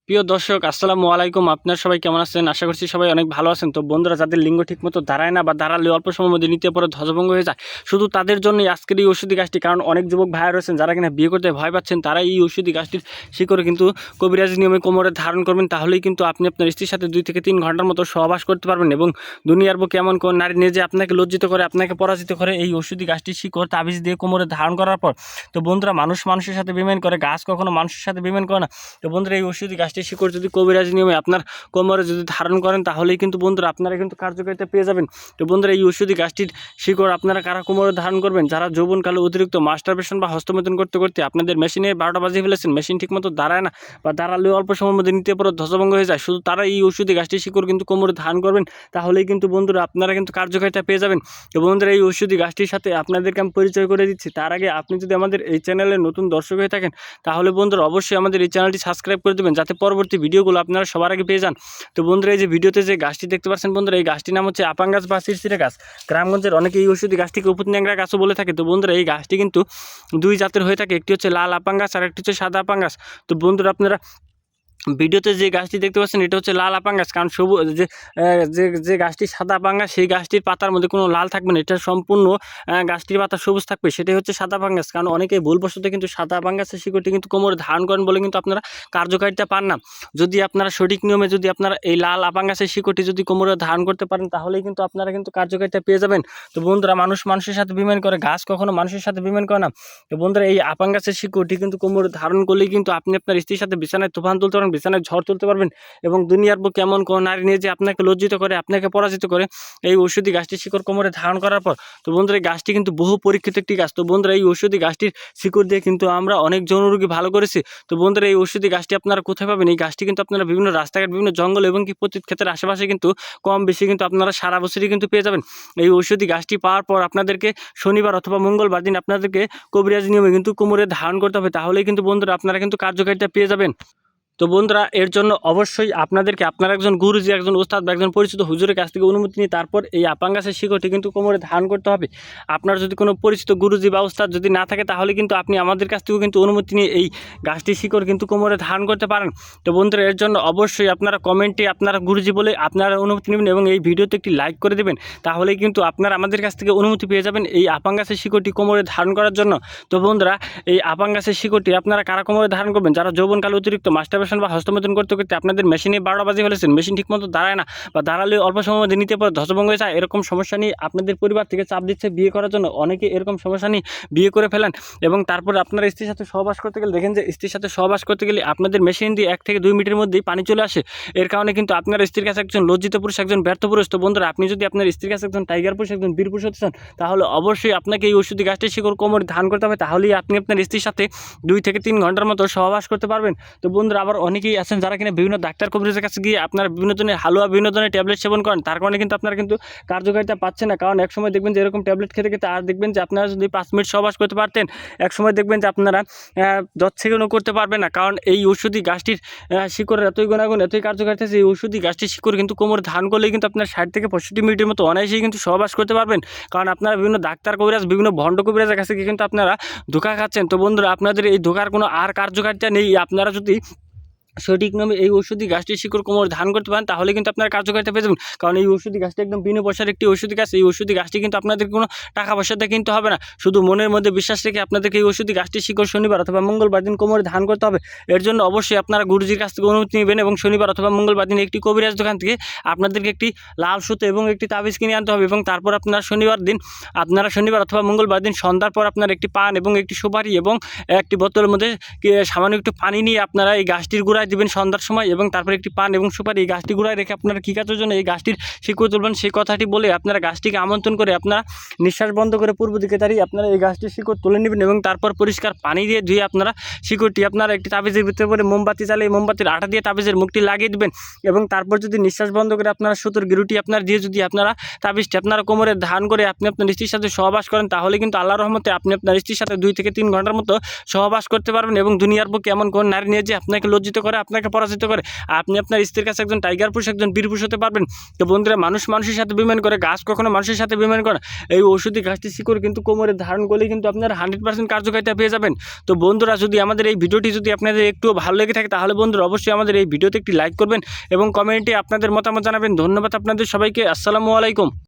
প্রিয় দর্শক আসসালামু আলাইকুম। আপনারা সবাই কেমন আছেন? আশা করছি সবাই অনেক ভালো আছেন। তো বন্ধুরা, যাদের লিঙ্গ ঠিকমতো দাঁড়ায় না বা দাঁড়ালে অল্প সময়ের মধ্যে নিতে পরে ধ্বজভঙ্গ হয়ে যায়, শুধু তাদের জন্যই আজকের এই ওষুধি গাছটি। কারণ অনেক যুবক ভাইয়া রয়েছেন যারা কিনা বিয়ে করতে ভয় পাচ্ছেন, তারা এই ওষুধি গাছটির শিকড় কিন্তু কবিরাজি নিয়মে কোমরে ধারণ করবেন। তাহলেই কিন্তু আপনি আপনার স্ত্রীর সাথে 2 থেকে 3 ঘন্টার মতো সহবাস করতে পারবেন এবং দুনিয়ার বুকে এমন কোন নারী নিয়ে যে আপনাকে লজ্জিত করে, আপনাকে পরাজিত করে এই ওষুধি গাছটির শিকড় তাবিজ দিয়ে কোমরে ধারণ করার পর। তো বন্ধুরা, মানুষ মানুষের সাথে বেইমানি করে, গাছ কখনো মানুষের সাথে বেইমানি করে না। তো বন্ধুরা, এই ওষুধি গাছটির শিকড় যদি কবিরাজি নিয়মে আপনার কোমরে যদি ধারণ করেন, তাহলেই কিন্তু বন্ধুরা আপনারা কিন্তু কার্যকারিতা পেয়ে যাবেন। তো বন্ধুরা, এই ওষুধি গাছটির শিকড় আপনারা কারা কোমরে ধারণ করবেন? যারা যৌবনকালে অতিরিক্ত মাস্টারবেশন বা হস্তমৈথুন করতে করতে আপনাদের মেশিনে 12টা বাজিয়ে ফেলেছেন, মেশিন ঠিকমতো দাঁড়ায় না বা দাঁড়ালেও অল্প সময়ের মধ্যে নিতে পরে ধ্বজভঙ্গ হয়ে যায়, শুধু তারা এই ওষুধি গাছটির শিকড় কিন্তু কোমরে ধারণ করবেন। তাহলেই কিন্তু বন্ধুরা আপনারা কিন্তু কার্যকারিতা পেয়ে যাবেন। তো বন্ধুরা, এই ওষুধি গাছটির সাথে আপনাদেরকে আমি পরিচয় করে দিচ্ছি। তার আগে আপনি যদি আমাদের এই চ্যানেলে নতুন দর্শক হয়ে থাকেন, তাহলে বন্ধুরা অবশ্যই আমাদের এই চ্যানেলটি সাবস্ক্রাইব করে দেবেন, যাতে পরবর্তী ভিডিওগুলো আপনারা সবার আগে পেয়ে যান। তো বন্ধুরা, এই যে ভিডিওতে যে গাছটি দেখতে পাচ্ছেন বন্ধুরা, এই গাছটির নাম হচ্ছে আপাং গাছ বা চিরচিরে গাছ। গ্রামগঞ্জের অনেকে এই ওষুধি গাছটিকে উপন্যাংরা গাছও বলে থাকে। তো বন্ধুরা, এই গাছটি কিন্তু 2 জাতের হয়ে থাকে, একটি হচ্ছে লাল আপাং গাছ আর একটি হচ্ছে সাদা আপাং গাছ। তো বন্ধুরা, আপনারা ভিডিওতে যে গাছটি দেখতে পাচ্ছেন এটা হচ্ছে লাল আপাং গাছ। কারণ সবুজ যে গাছটি সাদা আপাং গাছ, সেই গাছটির পাতার মধ্যে কোনো লাল থাকবে না, এটা সম্পূর্ণ গাছটির পাতা সবুজ থাকবে, সেটাই হচ্ছে সাদা আপাং গাছ। কারণ অনেকেই ভুলবশত কিন্তু সাদা আপাং গাছের শিকড়টি কিন্তু কোমরে ধারণ করেন বলে কিন্তু আপনারা কার্যকারিতা পান না। যদি আপনারা সঠিক নিয়মে যদি আপনারা এই লাল আপাং গাছের শিকড়টি যদি কোমরে ধারণ করতে পারেন, তাহলেই কিন্তু আপনারা কিন্তু কার্যকারিতা পেয়ে যাবেন। তো বন্ধুরা, মানুষ মানুষের সাথে বেইমানি করে, গাছ কখনো মানুষের সাথে বেইমানি করে না। তো বন্ধুরা, এই আপাং গাছের শিকড়টি কিন্তু কোমরে ধারণ করলেই কিন্তু আপনি আপনার স্ত্রীর সাথে বিছানায় তুফান তুলতে পারবেন, বিছানায় ঝড় তুলতে পারবেন এবং দুনিয়ার বুকে এমন কোন নারী নিয়ে যে আপনাকে লজ্জিত করে, আপনাকে পরাজিত করে এই ঔষধি গাছটির শিকড় কোমরে ধারণ করার পর। তো বন্ধুরা, এই গাছটি কিন্তু বহু পরীক্ষিত একটি গাছ। তো বন্ধুরা, এই ঔষধি গাছটির শিকড় দিয়ে কিন্তু আমরা অনেক যৌন রোগী ভালো করেছি। তো বন্ধুরা, এই ঔষধি গাছটি আপনারা কোথায় পাবেন? এই গাছটি কিন্তু আপনারা বিভিন্ন রাস্তাঘাট, বিভিন্ন জঙ্গল এবং কি পতিত ক্ষেতের আশেপাশে কিন্তু কম বেশি কিন্তু আপনারা সারা বছরই কিন্তু পেয়ে যাবেন। এই ঔষধি গাছটি পাওয়ার পর আপনাদেরকে শনিবার অথবা মঙ্গলবার দিন আপনাদেরকে কবিরাজি নিয়মে কিন্তু কোমরে ধারণ করতে হবে। তাহলেই কিন্তু বন্ধুরা আপনারা কিন্তু কার্যকারিতা পেয়ে যাবেন। তো বন্ধুরা, এর জন্য অবশ্যই আপনাদেরকে আপনার একজন গুরুজি, একজন ওস্তাদ বা একজন পরিচিত হুজুরের কাছ থেকে অনুমতি নিয়ে তারপর এই আপাং গাছের শিকড়টি কিন্তু কোমরে ধারণ করতে হবে। আপনার যদি কোনো পরিচিত গুরুজি বা ওস্তাদ যদি না থাকে, তাহলে কিন্তু আপনি আমাদের কাছ থেকেও কিন্তু অনুমতি নিয়ে এই গাছটির শিকড় কিন্তু কোমরে ধারণ করতে পারেন। তো বন্ধুরা, এর জন্য অবশ্যই আপনারা কমেন্টে আপনারা গুরুজি বলে আপনারা অনুমতি নেবেন এবং এই ভিডিওতে একটি লাইক করে দেবেন। তাহলেই কিন্তু আপনারা আমাদের কাছ থেকে অনুমতি পেয়ে যাবেন এই আপাং গাছের শিকড়টি কোমরে ধারণ করার জন্য। তো বন্ধুরা, এই আপাং গাছের শিকড়টি আপনারা কারা কোমরে ধারণ করবেন? যারা যৌবনকালে অতিরিক্ত মাস্টারবেশন বা হস্তমৈথুন করতে করতে আপনাদের মেশিনে 12টা বাজিয়ে ফেলেছেন, মেশিন ঠিকমতো দাঁড়ায় না বা দাঁড়ালেও অল্প সময়ের মধ্যে নিতে পরে ধ্বজভঙ্গ হয়ে যায়, এরকম সমস্যা নিয়ে আপনাদের পরিবার থেকে চাপ দিচ্ছে বিয়ে করার জন্য। অনেকে এরকম সমস্যা নিয়ে বিয়ে করে ফেলেন এবং তারপরে আপনার স্ত্রীর সাথে সহবাস করতে গেলে দেখেন যে স্ত্রীর সাথে সহবাস করতে গেলে আপনাদের মেশিন দিয়ে 1 থেকে 2 মিনিটের মধ্যেই পানি চলে আসে। এর কারণে কিন্তু আপনার স্ত্রীর কাছে একজন লজ্জিত পুরুষ, একজন ব্যর্থ পুরুষ। তো বন্ধুরা, আপনি যদি আপনার স্ত্রীর কাছে একজন টাইগার পুরুষ, একজন বীর পুরুষ হতে চান, তাহলে অবশ্যই আপনাকে এই ওষুধি গাছটির শিকড় কোমরে ধারণ করতে হবে। তাহলেই আপনি আপনার স্ত্রীর সাথে 2 থেকে 3 ঘন্টার মতো সহবাস করতে পারবেন। তো বন্ধুরা, আবার অনেকেই আছেন যারা কিনা বিভিন্ন ডাক্তার কবিরাজের কাছে গিয়ে আপনারা বিভিন্ন ধরনের হালুয়া, বিভিন্ন ধরনের ট্যাবলেট সেবন করেন, তার কারণে কিন্তু আপনারা কিন্তু কার্যকারিতা পাচ্ছেন না। কারণ একসময় দেখবেন যে এরকম ট্যাবলেট খেতে খেতে আর দেখবেন যে আপনারা যদি 5 মিনিট সহবাস করতে পারতেন, একসময় দেখবেন যে আপনারা 10 সেকেন্ডও করতে পারবেন না। কারণ এই ওষুধি গাছটির শিকড়ের এতই গুণাগুণ, এতই কার্যকারিতা যে এই ওষুধি গাছটির শিকড় কিন্তু কোমরে ধারণ করলেই কিন্তু আপনার 60 থেকে 65 মিনিটের মতো অনায়াসেই কিন্তু সহবাস করতে পারবেন। কারণ আপনারা বিভিন্ন ডাক্তার কবিরাজ, বিভিন্ন ভণ্ড কবিরাজের কাছে গিয়ে কিন্তু আপনারা ধোঁকা খাচ্ছেন। তো বন্ধুরা, আপনাদের এই ধোঁকার কোনো আর কার্যকারিতা নেই। আপনারা যদি সঠিক নিয়মে এই ওষুধি গাছটির শিকড় কোমরে ধারণ করতে পারেন, তাহলে কিন্তু আপনার কার্যকারিতা পেয়ে যাবেন। কারণ এই ওষুধি গাছটি একদম বিনা পয়সার একটি ওষুধি গাছ। এই ওষুধি গাছটি কিন্তু আপনাদের কোনো টাকা পয়সা দিয়ে কিনতে হবে না, শুধু মনের মধ্যে বিশ্বাস রেখে আপনাদেরকে এই ওষুধি গাছটির শিকড় শনিবার অথবা মঙ্গলবার দিন কোমরে ধারণ করতে হবে। এর জন্য অবশ্যই আপনারা গুরুজির কাছ থেকে অনুমতি নেবেন এবং শনিবার অথবা মঙ্গলবার দিন একটি কবিরাজ দোকান থেকে আপনাদেরকে একটি লাল সুতো এবং একটি তাবিজ কিনে আনতে হবে। এবং তারপর আপনারা শনিবার অথবা মঙ্গলবার দিন সন্ধ্যার পর আপনার একটি পান এবং একটি সুপারি এবং একটি বোতলের মধ্যে সামান্য একটু পানি নিয়ে আপনারা এই গাছটির গোড়ায় দিবেন সন্ধ্যার সময়, এবং তারপর একটি পান এবং সুপারি এই গাছটি গোড়ায় রেখে আপনারা কী কাজের জন্য এই গাছটির শিকড় তুলবেন সেই কথাটি বলে আপনারা গাছটিকে আমন্ত্রণ করে আপনারা নিঃশ্বাস বন্ধ করে পূর্ব দিকে দাঁড়িয়ে আপনারা এই গাছটির শিকড় তুলে নেবেন এবং তারপর পরিষ্কার পানি দিয়ে ধুয়ে আপনারা শিকড়টি আপনারা একটি তাবিজের ভিতরে করে মোমবাতি জ্বালিয়ে মোমবাতির আঠা দিয়ে তাবিজের মুখটি লাগিয়ে দেবেন। এবং তারপর যদি নিঃশ্বাস বন্ধ করে আপনারা সুতোর গিরুটি আপনার দিয়ে যদি আপনারা তাবিজটি আপনারা কোমরে ধারণ করে আপনি আপনার স্ত্রীর সাথে সহবাস করেন, তাহলে কিন্তু আল্লাহর রহমতে আপনি আপনার স্ত্রীর সাথে 2 থেকে 3 ঘন্টার মতো সহবাস করতে পারবেন এবং দুনিয়ার বুকে এমন কোন নারী নিয়ে যে আপনাকে লজ্জিত করে, পারে, আপনাকে পরাজিত করে, আপনি আপনার স্ত্রীর কাছে একজন টাইগার পুরুষ, একজন বীর পুরুষ হতে পারবেন। তো বন্ধুরা, মানুষ মানুষের সাথে বিমান করে, গাছ কখনো মানুষের সাথে বিমান করে না। এই ঔষধি গাছটি শিকড় কিন্তু কোমরে ধারণ করলেই কিন্তু আপনারা 100% কার্যকারিতা পেয়ে যাবেন। তো বন্ধুরা, যদি আমাদের এই ভিডিওটি যদি আপনাদের একটু ভালো লেগে থাকে তাহলে বন্ধুরা অবশ্যই আমাদের এই ভিডিওতে একটি লাইক করবেন এবং কমেন্টে আপনাদের মতামত জানাবেন। ধন্যবাদ আপনাদের সবাইকে। আসসালামু আলাইকুম।